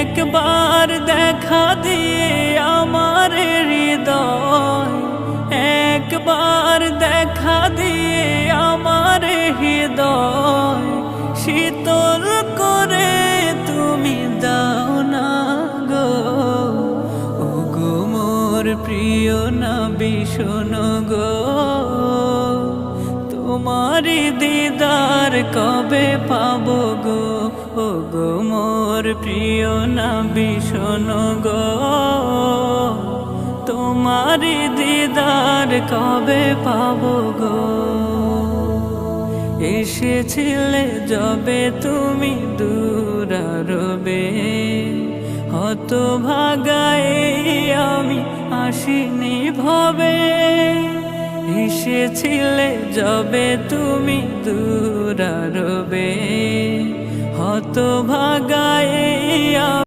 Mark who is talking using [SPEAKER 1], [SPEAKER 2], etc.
[SPEAKER 1] একবার দেখা দিয়ে আমার হৃদয়, একবার দেখা দিয়ে আমার হৃদয় শীতল করে তুমি দাও না গো। ও গো মোর প্রিয় নবী শোনো গো, তোমারি দিদার কবে পাবো গো। ও গো মোর প্রিয় নবী শোনো গো, তোমারি দিদার কবে পাবো গো। এসেছিলে যবে তুমি দূরারবে, হতভাগায় আমি আসিনি ভবে। এসেছিলে যবে তুমি দূরারবে, হতভাগায়